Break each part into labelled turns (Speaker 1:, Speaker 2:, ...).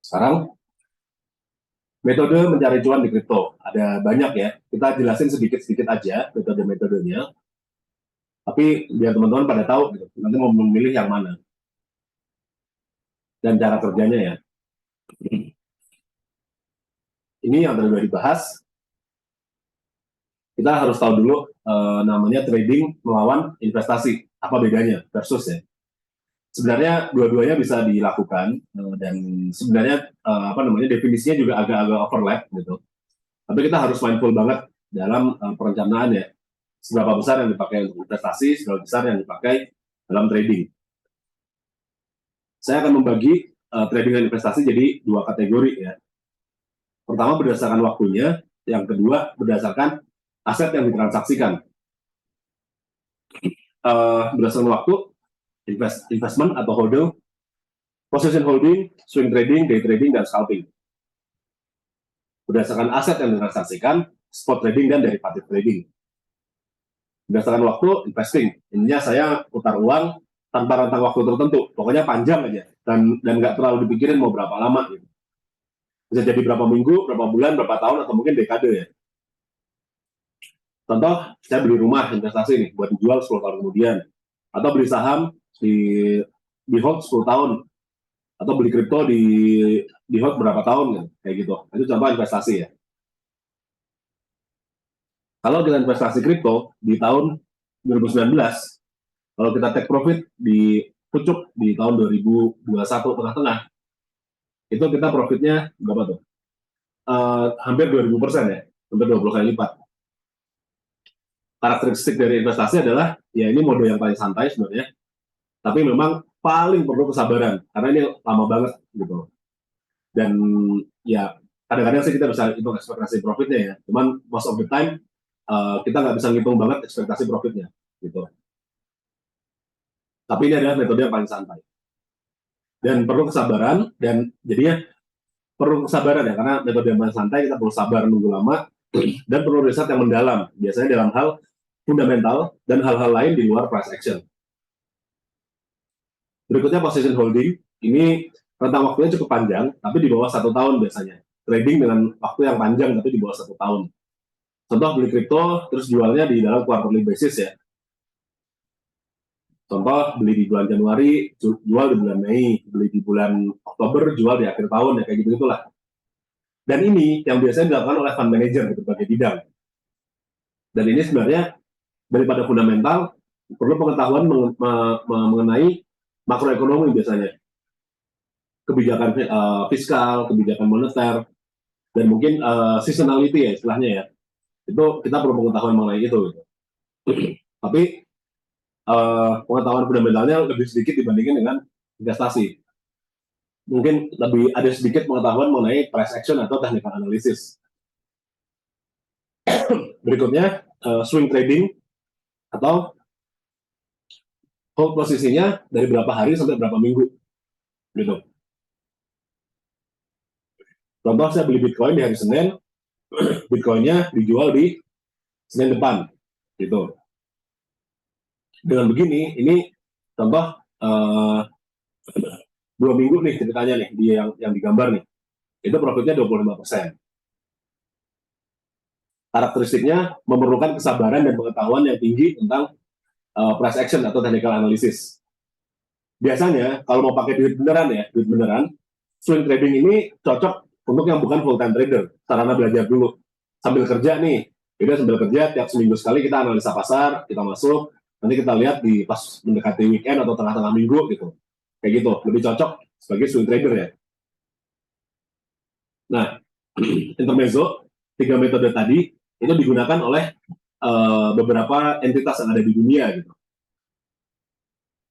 Speaker 1: Sekarang metode mencari cuan di kripto ada banyak ya. Kita jelasin sedikit-sedikit aja metode-metodenya. Tapi biar teman-teman pada tahu gitu. Nanti mau memilih yang mana dan cara kerjanya ya. Ini yang tadi sudah dibahas. Kita harus tahu dulu namanya trading melawan investasi. Apa bedanya versus ya. Sebenarnya dua-duanya bisa dilakukan dan sebenarnya definisinya juga agak-agak overlap gitu. Tapi kita harus mindful banget dalam perencanaan ya. Seberapa besar yang dipakai untuk investasi, seberapa besar yang dipakai dalam trading. Saya akan membagi trading dan investasi jadi dua kategori ya. Pertama berdasarkan waktunya, yang kedua berdasarkan aset yang ditransaksikan. Berdasarkan waktu, investment atau hodl, position holding, swing trading, day trading, dan scalping. Berdasarkan aset yang ditransaksikan, spot trading dan derivative trading. Berdasarkan waktu, investing. Intinya saya putar uang tanpa rentang waktu tertentu, pokoknya panjang aja dan nggak terlalu dipikirin mau berapa lama gitu. Bisa jadi berapa minggu, berapa bulan, berapa tahun, atau mungkin dekade ya. Contoh, saya beli rumah investasi nih buat dijual 10 tahun kemudian, atau beli saham di hold 10 tahun, atau beli kripto di hold berapa tahun kan, kayak gitu. Itu contoh investasi ya. Kalau kita investasi kripto di tahun 2019, kalau kita take profit di pucuk di tahun 2021 tengah-tengah, itu kita profitnya berapa tuh? Hampir 2000% ya, hampir 20 kali lipat. Karakteristik dari investasi adalah, ya ini mode yang paling santai sebenarnya, tapi memang paling perlu kesabaran, karena ini lama banget gitu. Dan ya kadang-kadang sih kita bisa hitung ekspektasi profitnya ya, cuman most of the time kita nggak bisa ngitung banget ekspektasi profitnya gitu. Tapi ini adalah metode yang paling santai. Dan perlu kesabaran, dan jadinya perlu kesabaran ya, karena metode yang paling santai kita perlu sabar nunggu lama, dan perlu riset yang mendalam, biasanya dalam hal fundamental dan hal-hal lain di luar price action. Berikutnya position holding, ini rentang waktunya cukup panjang, tapi di bawah 1 tahun biasanya. Trading dengan waktu yang panjang, tapi di bawah 1 tahun. Contoh beli kripto, terus jualnya di dalam quarterly basis ya. Contoh beli di bulan Januari, jual di bulan Mei, beli di bulan Oktober, jual di akhir tahun ya, kayak gitu-gitulah. Dan ini yang biasanya dilakukan oleh fund manager di berbagai bidang. Dan ini sebenarnya daripada fundamental, perlu pengetahuan mengenai makroekonomi biasanya. Kebijakan fiskal, kebijakan moneter, dan mungkin seasonality ya istilahnya ya. Itu kita perlu pengetahuan mengenai itu. Gitu. Tapi pengetahuan fundamentalnya lebih sedikit dibandingkan dengan investasi. Mungkin lebih ada sedikit pengetahuan mengenai price action atau technical analysis. Berikutnya swing trading atau hold posisinya dari berapa hari sampai berapa minggu, gitu. Contoh saya beli Bitcoin di hari Senin, Bitcoinnya dijual di Senin depan, gitu. Dengan begini, ini contoh 2 minggu nih ceritanya nih, dia yang digambar nih, itu profitnya 25%. Karakteristiknya memerlukan kesabaran dan pengetahuan yang tinggi tentang price action atau technical analysis. Biasanya kalau mau pakai duit beneran ya, duit beneran, swing trading ini cocok untuk yang bukan full time trader. Sarana belajar dulu sambil kerja nih. Jadi sambil kerja tiap seminggu sekali kita analisa pasar, kita masuk, nanti kita lihat di pas mendekati weekend atau tengah-tengah minggu gitu. Kayak gitu, lebih cocok sebagai swing trader ya. Nah, intermezzo, 3 metode tadi itu digunakan oleh beberapa entitas yang ada di dunia gitu.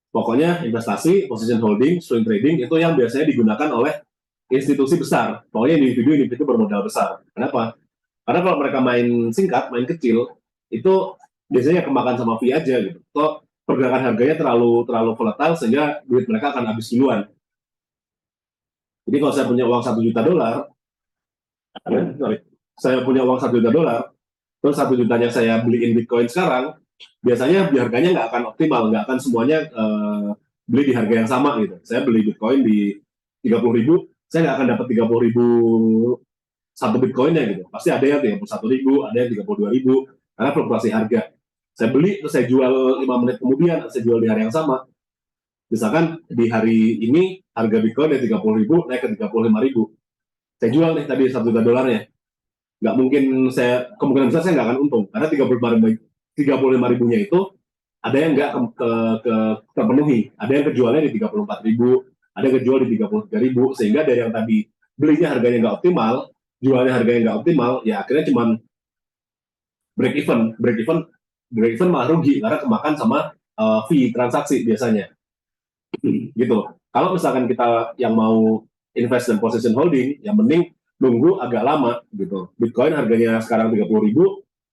Speaker 1: Pokoknya investasi, position holding, swing trading itu yang biasanya digunakan oleh institusi besar. Pokoknya individu bermodal besar. Kenapa? Karena kalau mereka main singkat, main kecil, itu biasanya kemakan sama fee aja gitu. Atau pergerakan harganya terlalu volatile sehingga duit mereka akan habis duluan. Jadi kalau saya punya uang $1 juta, saya punya uang $1 juta, terus 1 jutanya saya beliin Bitcoin sekarang, biasanya harganya nggak akan optimal, nggak akan semuanya beli di harga yang sama gitu. Saya beli Bitcoin di 30.000, saya nggak akan dapat 30.000 satu Bitcoinnya gitu. Pasti ada yang 31.000, ada yang 32.000, karena fluktuasi harga. Saya beli, terus saya jual 5 menit kemudian, saya jual di hari yang sama. Misalkan di hari ini harga Bitcoin dari 30.000 naik ke 35.000. Saya jual nih tadi 1 juta dolarnya. Nggak mungkin kemungkinan besar saya nggak akan untung. Karena 35 ribunya itu ada yang nggak terpenuhi. Ada yang kejualnya di 34.000, ada yang kejual di 33.000. Sehingga dari yang tadi belinya harganya nggak optimal, jualnya harganya nggak optimal, ya akhirnya cuma break even malah rugi karena kemakan sama fee transaksi biasanya. Gitu. Kalau misalkan kita yang mau invest dan position holding, yang mending nunggu agak lama gitu. Bitcoin harganya sekarang 30.000,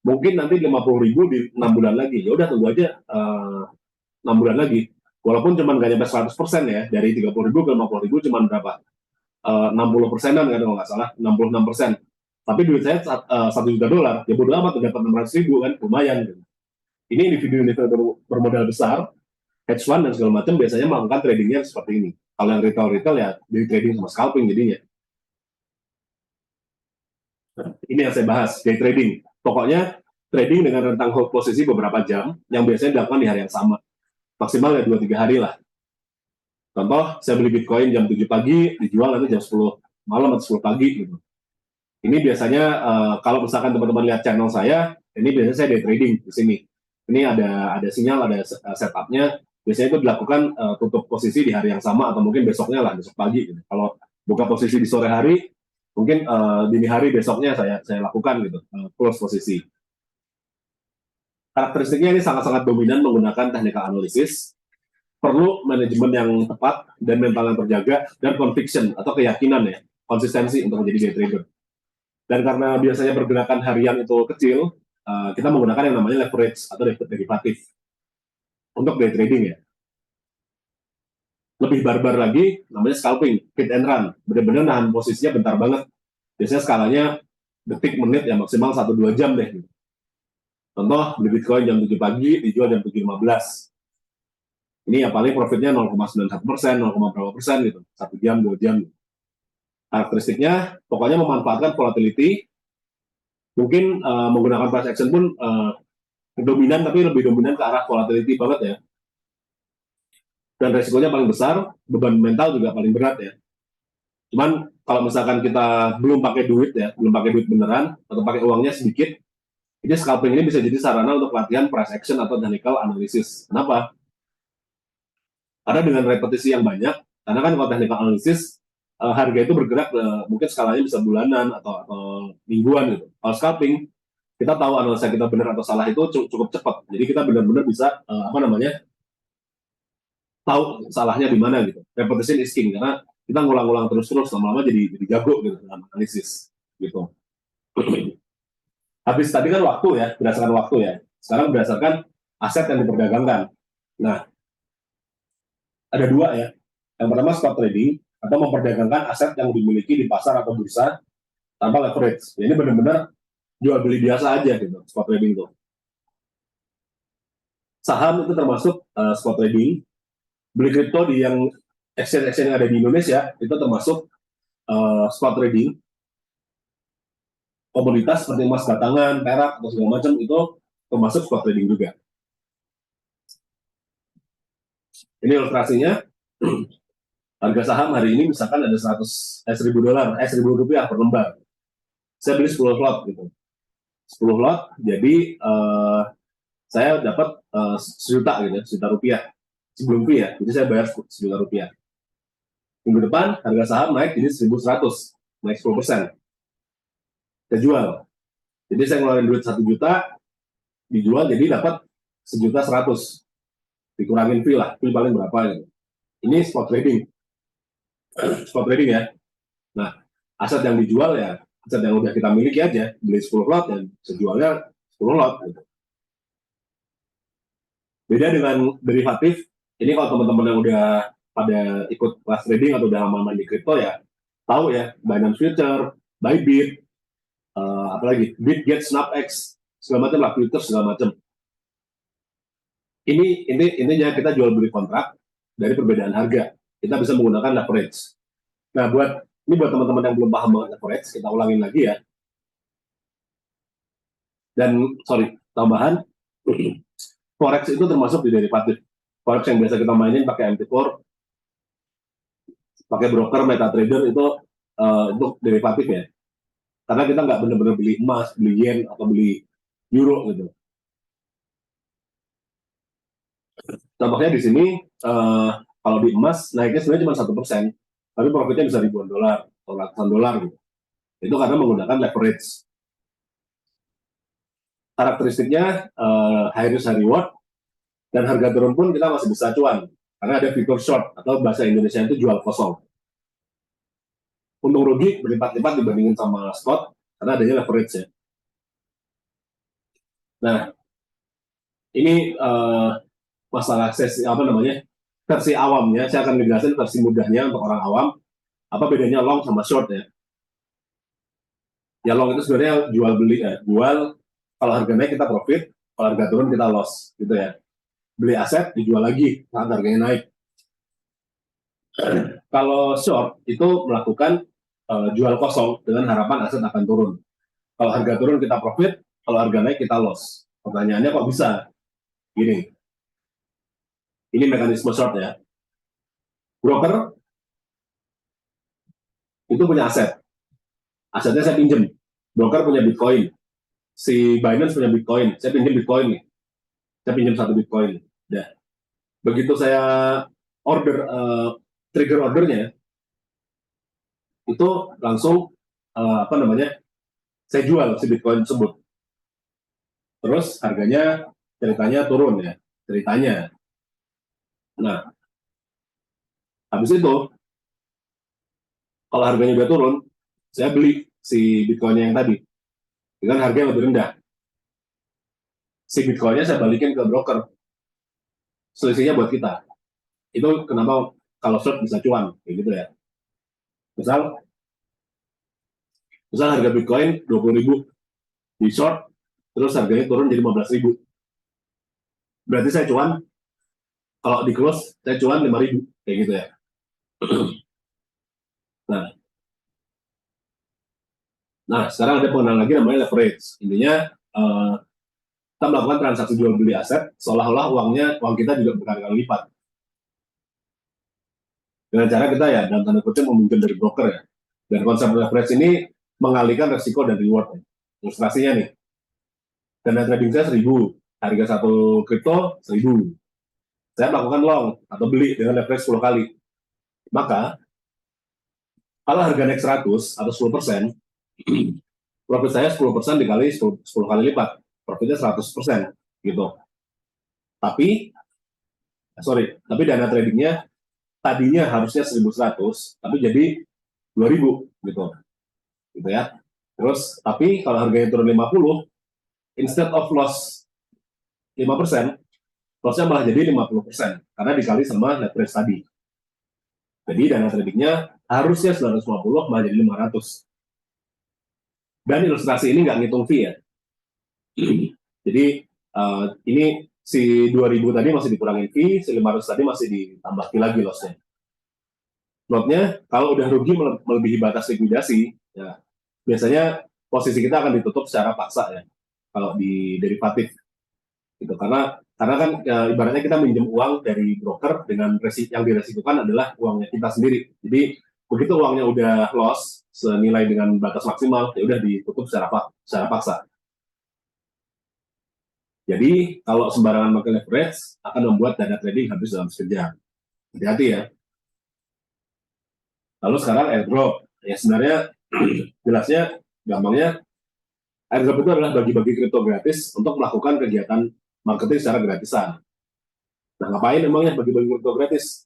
Speaker 1: mungkin nanti 50.000 di 6 bulan lagi. Ya udah tunggu aja 6 bulan lagi. Walaupun cuma nggak nyampe 100% ya, dari 30.000 ke 50.000 cuma berapa? 60%an kan kalau nggak salah, 66%. Tapi duit saya 1 juta dolar, ya bodo amat dapat 600.000 kan, lumayan. Gitu. Ini individu bermodal besar, hedge fund dan segala macam biasanya melakukan tradingnya seperti ini. Kalau yang retail ya dari trading sama scalping jadinya. Ini yang saya bahas, day trading. Pokoknya trading dengan rentang hold posisi beberapa jam yang biasanya dilakukan di hari yang sama. Maksimal ya 2-3 hari lah. Contoh, saya beli Bitcoin jam 7 pagi, dijual nanti jam 10 malam atau 10 pagi gitu. Ini biasanya kalau misalkan teman-teman lihat channel saya, ini biasanya saya day trading di sini. Ini ada sinyal, ada setupnya. Biasanya itu dilakukan tutup posisi di hari yang sama atau mungkin besoknya lah, besok pagi. Gitu. Kalau buka posisi di sore hari, mungkin dini hari besoknya saya lakukan gitu, close posisi. Karakteristiknya ini sangat-sangat dominan menggunakan technical analysis, perlu manajemen yang tepat dan mental yang terjaga, dan conviction atau keyakinan ya, konsistensi untuk menjadi day trader. Dan karena biasanya pergerakan harian itu kecil, kita menggunakan yang namanya leverage atau derivatif untuk day trading ya. Lebih barbar lagi, namanya scalping, hit and run. Benar-benar nahan posisinya bentar banget. Biasanya skalanya detik, menit, ya maksimal 1-2 jam deh. Contoh, beli Bitcoin jam 7 pagi, dijual jam 7.15. Ini ya paling profitnya 0,91%, 0, berapa persen gitu. 1 jam, 2 jam. Karakteristiknya, pokoknya memanfaatkan volatility, mungkin menggunakan price action pun dominan, tapi lebih dominan ke arah volatility banget ya. Dan resikonya paling besar, beban mental juga paling berat ya. Cuman kalau misalkan kita belum pakai duit ya, belum pakai duit beneran, atau pakai uangnya sedikit, ini scalping ini bisa jadi sarana untuk latihan price action atau technical analysis. Kenapa? Karena dengan repetisi yang banyak, karena kan kalau technical analysis, harga itu bergerak mungkin skalanya bisa bulanan atau mingguan gitu. Kalau scalping, kita tahu analisa kita benar atau salah itu cukup cepat. Jadi kita benar-benar bisa tahu salahnya di mana gitu. Repetition is king karena kita ngulang-ulang terus-terus lama-lama jadi jago gitu dalam analisis gitu. Habis tadi kan waktu ya, berdasarkan waktu ya. Sekarang berdasarkan aset yang diperdagangkan. Nah, ada dua ya. Yang pertama spot trading atau memperdagangkan aset yang dimiliki di pasar atau bursa tanpa leverage. Ya, ini benar-benar jual beli biasa aja gitu, spot trading itu. Saham itu termasuk spot trading. Beli kripto di yang exchange yang ada di Indonesia itu termasuk spot trading. Komoditas seperti emas batangan, perak atau segala macam itu termasuk spot trading juga. Ini ilustrasinya. Harga saham hari ini misalkan ada 1.000 dolar, 1.000 rupiah per lembar. Saya beli 10 lot gitu. 10 lot, jadi saya dapat 1 juta gitu, 1 juta rupiah. Sebelum fee ya, jadi saya bayar 1 juta rupiah. Minggu depan harga saham naik jadi 1.100, naik 10%. Saya jual. Jadi saya ngeluarin duit 1 juta, dijual jadi dapat 1.100.000. Dikurangin fee lah, fee paling berapa gitu. Ini spot trading. Spot trading ya. Nah, aset yang dijual ya, aset yang udah kita miliki aja, beli 10 lot dan sejualnya 10 lot. Gitu. Beda dengan derivatif, ini kalau teman-teman yang udah pada ikut kelas trading atau udah lama-lama di kripto ya, tahu ya, Binance Future, Bybit, apalagi, BitGet, SnapX, segala macam lah, Twitter, segala macam. Intinya kita jual beli kontrak dari perbedaan harga. Kita bisa menggunakan leverage. Nah, buat Ini buat teman-teman yang belum paham banget leverage, kita ulangin lagi ya. Dan tambahan, forex itu termasuk di derivatif. Forex yang biasa kita mainin pakai MT4, pakai broker, MetaTrader itu derivatif ya. Karena kita nggak benar-benar beli emas, beli yen atau beli euro gitu. Contohnya di sini kalau di emas naiknya sebenarnya cuma 1%, tapi profitnya bisa ribuan dolar atau ratusan dolar gitu. Itu karena menggunakan leverage. Karakteristiknya high risk high reward, dan harga turun pun kita masih bisa cuan karena ada fitur short atau bahasa Indonesia itu jual kosong. Untung rugi berlipat-lipat dibandingin sama spot karena adanya leverage ya. Nah, ini masalah versi awamnya. Saya akan menjelaskan versi mudahnya untuk orang awam. Apa bedanya long sama short ya? Ya long itu sebenarnya jual beli ya. Jual, kalau harga naik kita profit, kalau harga turun kita loss gitu ya. Beli aset dijual lagi saat harganya naik. Kalau short itu melakukan jual kosong dengan harapan aset akan turun. Kalau harga turun kita profit, kalau harga naik kita loss. Pertanyaannya kok bisa? Gini, ini mekanisme short ya. Broker itu punya aset. Asetnya saya pinjam. Broker punya Bitcoin. Si Binance punya Bitcoin. Saya pinjam Bitcoin nih. Saya pinjam 1 Bitcoin. Nah, begitu saya trigger ordernya, itu langsung saya jual si Bitcoin tersebut. Terus harganya ceritanya turun ya, ceritanya. Nah, habis itu kalau harganya udah turun, saya beli si Bitcoinnya yang tadi dengan harga yang lebih rendah. Si Bitcoinnya saya balikin ke broker, selisihnya buat kita. Itu kenapa kalau short bisa cuan, kayak gitu ya. Misal harga Bitcoin 20.000 di short, terus harganya turun jadi 15.000. Berarti saya cuan, kalau di close saya cuan 5.000, kayak gitu ya. Nah, sekarang ada pengenalan lagi namanya leverage. Intinya kita melakukan transaksi jual beli aset seolah-olah uang kita juga berkali-kali lipat. Dengan cara kita ya dalam tanda kutip meminjam dari broker ya. Dan konsep leverage ini mengalihkan resiko dan reward. Ilustrasinya nih, dana trading saya 1.000, harga satu kripto 1.000. Saya melakukan long atau beli dengan leverage 10 kali. Maka kalau harga naik 100 atau 10%, profit saya 10% dikali 10 kali lipat, profitnya 100% gitu. Tapi dana tradingnya tadinya harusnya 1.100, tapi jadi 2.000 gitu ya. Terus tapi kalau harganya turun 50, instead of loss 5%, lossnya malah jadi 50% karena dikali sama leverage tadi. Jadi dana tradingnya harusnya 950 malah jadi 500. Dan ilustrasi ini nggak ngitung fee ya. Jadi ini si 2.000 tadi masih dikurangin fee, si 500 tadi masih ditambah fee lagi lossnya. Notnya, kalau udah rugi melebihi batas likuidasi, ya biasanya posisi kita akan ditutup secara paksa ya. Kalau di derivatif, gitu. Karena kan ibaratnya kita minjem uang dari broker dengan yang diresikukan adalah uangnya kita sendiri. Jadi begitu uangnya udah loss senilai dengan batas maksimal, ya udah ditutup secara paksa. Jadi kalau sembarangan pakai leverage akan membuat dana trading habis dalam sekejap. Hati-hati ya. Lalu sekarang airdrop. Ya sebenarnya jelasnya, gampangnya, airdrop itu adalah bagi-bagi kripto gratis untuk melakukan kegiatan marketing secara gratisan. Nah, ngapain emangnya bagi-bagi kripto gratis?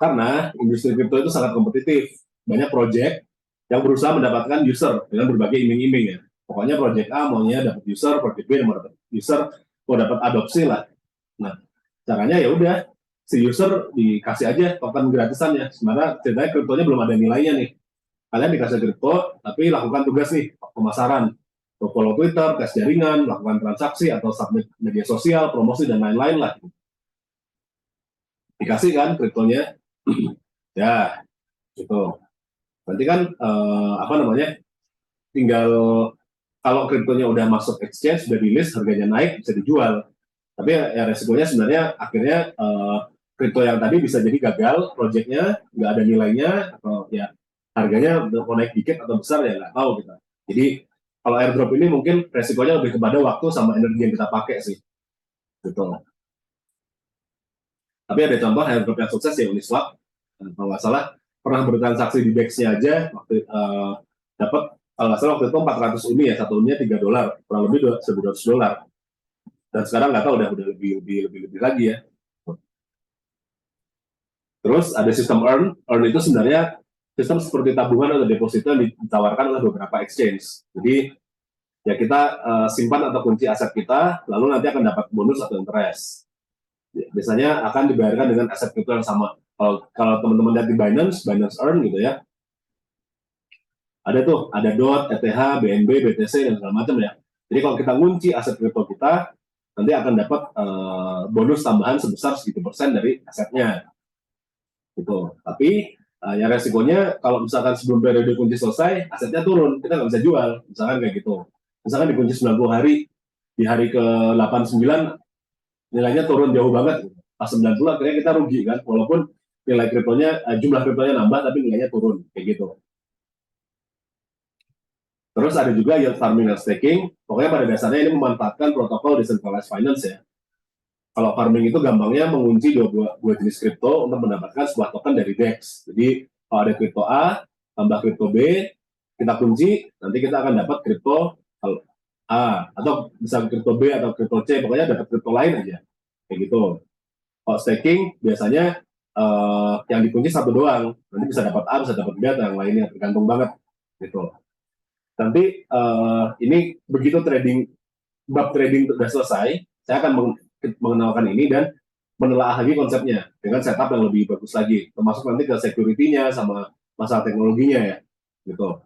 Speaker 1: Karena industri kripto itu sangat kompetitif. Banyak project yang berusaha mendapatkan user dengan berbagai iming-iming ya. Pokoknya project A maunya dapat user, project B mau dapat user, mau dapat adopsi lah. Nah, caranya ya udah, si user dikasih aja token gratisannya. Sebenarnya ceritanya kriptonya belum ada nilainya nih. Kalian dikasih kripto, tapi lakukan tugas nih, pemasaran. Follow Twitter, tes jaringan, melakukan transaksi, atau submit media sosial, promosi, dan lain-lain lah. Dikasih kan kriptonya. Ya, gitu. Nanti kan tinggal kalau kriptonya udah masuk exchange, sudah di list, harganya naik, bisa dijual. Tapi ya resikonya sebenarnya akhirnya kripto yang tadi bisa jadi gagal, projectnya nggak ada nilainya, atau ya harganya mau naik dikit atau besar ya nggak tahu kita. Jadi kalau airdrop ini mungkin resikonya lebih kepada waktu sama energi yang kita pakai sih. Gitu. Tapi ada contoh airdrop yang sukses ya Uniswap, kalau nggak salah pernah bertransaksi di DEX-nya aja waktu dapat kalau nggak salah waktu itu 400 uni ya, satu uninya $3, kurang lebih $1.200. Dan sekarang nggak tahu udah lebih lagi ya. Terus ada sistem earn itu sebenarnya sistem seperti tabungan atau deposito yang ditawarkan oleh beberapa exchange. Jadi ya kita simpan atau kunci aset kita, lalu nanti akan dapat bonus atau interest. Biasanya akan dibayarkan dengan aset kripto yang sama. Kalau teman-teman lihat di Binance Earn gitu ya, ada tuh, ada DOT, ETH, BNB, BTC, dan segala macam ya. Jadi kalau kita ngunci aset kripto kita, nanti akan dapat bonus tambahan sebesar segitu persen dari asetnya. Gitu. Tapi ya resikonya kalau misalkan sebelum periode kunci selesai, asetnya turun, kita nggak bisa jual, misalkan kayak gitu. Misalkan dikunci 90 hari, di hari ke-89 nilainya turun jauh banget. Pas 90 akhirnya kita rugi kan, walaupun nilai kriptonya, jumlah kriptonya nambah, tapi nilainya turun, kayak gitu. Terus ada juga yield farming dan staking, pokoknya pada dasarnya ini memanfaatkan protokol decentralized finance ya. Kalau farming itu gampangnya mengunci dua jenis kripto untuk mendapatkan sebuah token dari DEX. Jadi kalau ada kripto A tambah kripto B, kita kunci, nanti kita akan dapat kripto A, atau bisa kripto B atau kripto C, pokoknya dapat kripto lain aja. Kayak gitu. Kalau staking biasanya yang dikunci satu doang, nanti bisa dapat A, bisa dapat B atau yang lainnya, tergantung banget. Gitu. Nanti ini begitu bab trading sudah selesai, saya akan mengenalkan ini dan menelaah lagi konsepnya dengan setup yang lebih bagus lagi, termasuk nanti ke security-nya sama masalah teknologinya ya, gitu.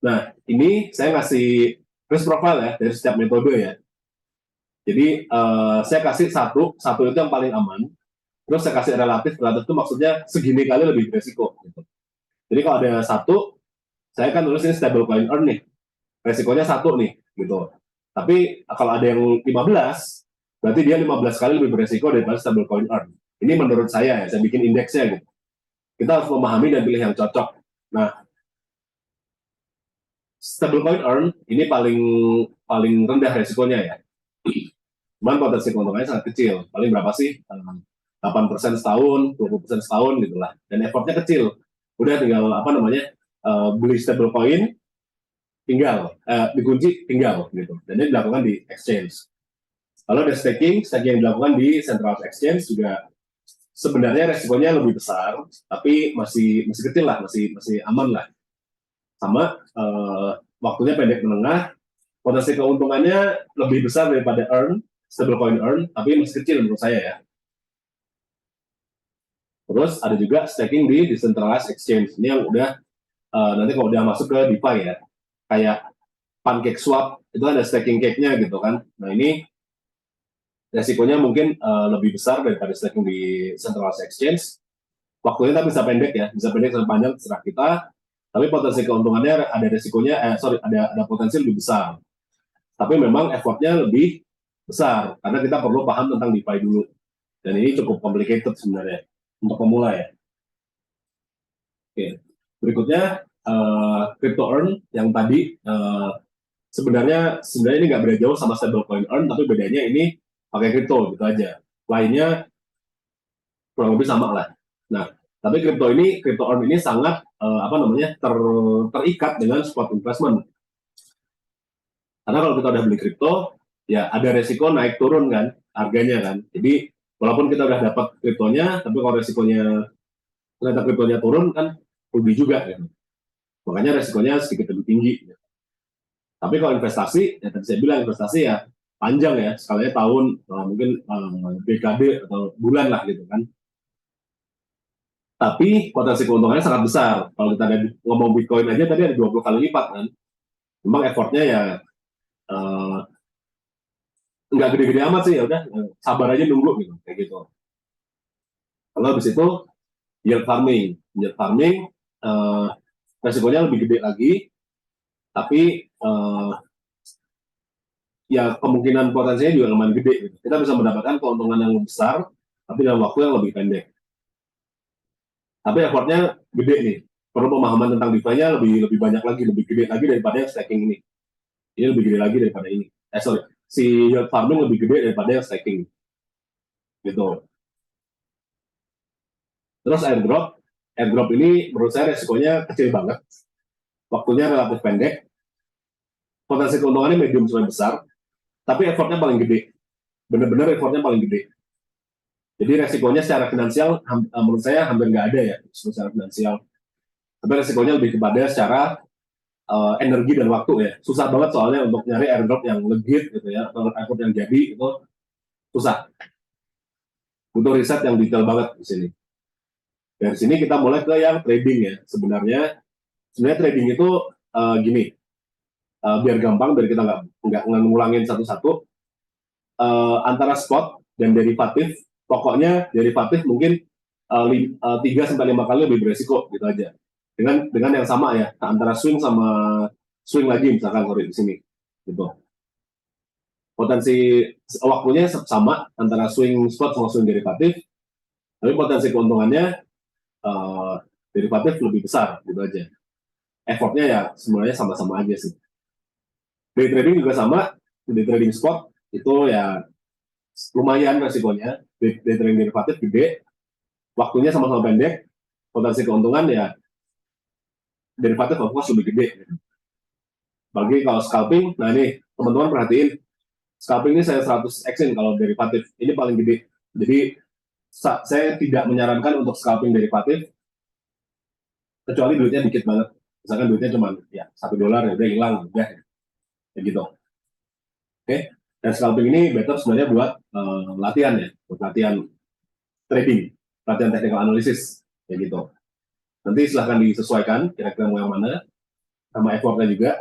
Speaker 1: Nah, ini saya ngasih risk profile ya dari setiap metode ya. Jadi saya kasih satu itu yang paling aman, terus saya kasih relatif itu maksudnya segini kali lebih beresiko. Gitu. Jadi kalau ada satu, saya kan tulis ini stable coin earn nih, resikonya satu nih, gitu. Tapi kalau ada yang 15, berarti dia 15 kali lebih beresiko daripada stablecoin earn. Ini menurut saya ya, saya bikin indeksnya gitu. Kita harus memahami dan pilih yang cocok. Nah, stablecoin earn ini paling rendah resikonya ya. Cuman potensi keuntungannya sangat kecil. Paling berapa sih? 8% setahun, 20% setahun gitu lah. Dan effortnya kecil. Udah tinggal beli stablecoin, tinggal dikunci tinggal gitu. Dan ini dilakukan di exchange. Kalau ada staking yang dilakukan di central exchange juga sebenarnya resikonya lebih besar, tapi masih kecil lah, masih aman lah. Sama waktunya pendek menengah, potensi keuntungannya lebih besar daripada stablecoin earn, tapi masih kecil menurut saya ya. Terus ada juga staking di decentralized exchange. Ini yang udah nanti kalau udah masuk ke DeFi ya, kayak PancakeSwap itu ada staking cake-nya gitu kan. Nah ini resikonya mungkin lebih besar daripada staking di centralized exchange. Waktunya tapi bisa pendek ya, bisa pendek sampai panjang terserah kita. Tapi potensi keuntungannya ada resikonya, ada potensi lebih besar. Tapi memang effortnya lebih besar karena kita perlu paham tentang DeFi dulu. Dan ini cukup complicated sebenarnya untuk pemula ya. Oke, berikutnya crypto earn yang tadi sebenarnya ini nggak beda jauh sama stablecoin earn, tapi bedanya ini pakai kripto gitu aja. Lainnya kurang lebih sama lah. Nah, tapi crypto earn ini sangat terikat dengan spot investment. Karena kalau kita udah beli kripto, ya ada resiko naik turun kan harganya kan. Jadi walaupun kita udah dapat kriptonya, tapi kalau resikonya ternyata kriptonya turun kan rugi juga kan. Makanya resikonya sedikit lebih tinggi. Tapi kalau investasi, ya tadi saya bilang investasi ya panjang ya, skalanya tahun, mungkin dekade atau bulan lah gitu kan. Tapi potensi keuntungannya sangat besar. Kalau kita ada ngomong Bitcoin aja tadi ada 20 kali lipat kan. Memang effortnya ya nggak gede-gede amat sih, ya udah sabar aja nunggu gitu kayak gitu. Kalau habis itu yield farming resikonya lebih gede lagi, tapi ya kemungkinan potensinya juga lumayan gede. Gitu. Kita bisa mendapatkan keuntungan yang lebih besar, tapi dalam waktu yang lebih pendek. Tapi effortnya gede nih. Perlu pemahaman tentang DeFi-nya lebih banyak lagi, lebih gede lagi daripada yang staking ini. Ini lebih gede lagi daripada ini. Sorry, si yield farming lebih gede daripada yang staking. Gitu. Terus airdrop ini menurut saya resikonya kecil banget. Waktunya relatif pendek. Potensi keuntungannya medium sampai besar, tapi effortnya paling gede. Bener-bener effortnya paling gede. Jadi resikonya secara finansial menurut saya hampir nggak ada ya secara finansial. Tapi resikonya lebih kepada secara energi dan waktu ya. Susah banget soalnya untuk nyari airdrop yang legit gitu ya, atau airdrop yang jadi itu susah. Butuh riset yang detail banget di sini. Dari sini kita mulai ke yang trading ya. Sebenarnya trading itu gini, biar gampang, biar kita nggak ngulangin satu-satu. Antara spot dan derivatif, pokoknya derivatif mungkin 3-5 kali lebih beresiko gitu aja. Dengan yang sama ya, antara swing sama swing lagi misalkan sorry di sini gitu. Potensi waktunya sama antara swing spot sama swing derivatif, tapi potensi keuntungannya derivatif lebih besar gitu aja. Effortnya ya sebenarnya sama-sama aja sih. Day trading juga sama, day trading spot itu ya lumayan resikonya. Day trading derivatif gede, waktunya sama-sama pendek, potensi keuntungan ya derivatif of course lebih gede. Bagi kalau scalping, nah ini teman-teman perhatiin, scalping ini saya 100x-in kalau derivatif, ini paling gede. Jadi saya tidak menyarankan untuk scalping derivatif, kecuali duitnya dikit banget. Misalkan duitnya cuma ya $1 ya udah hilang, udah ya gitu. Oke, dan scalping ini better sebenarnya buat latihan ya, buat latihan trading, latihan technical analysis, ya gitu. Nanti silahkan disesuaikan kira-kira mau yang mana, sama effortnya juga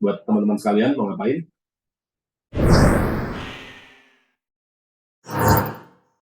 Speaker 1: buat teman-teman sekalian mau ngapain.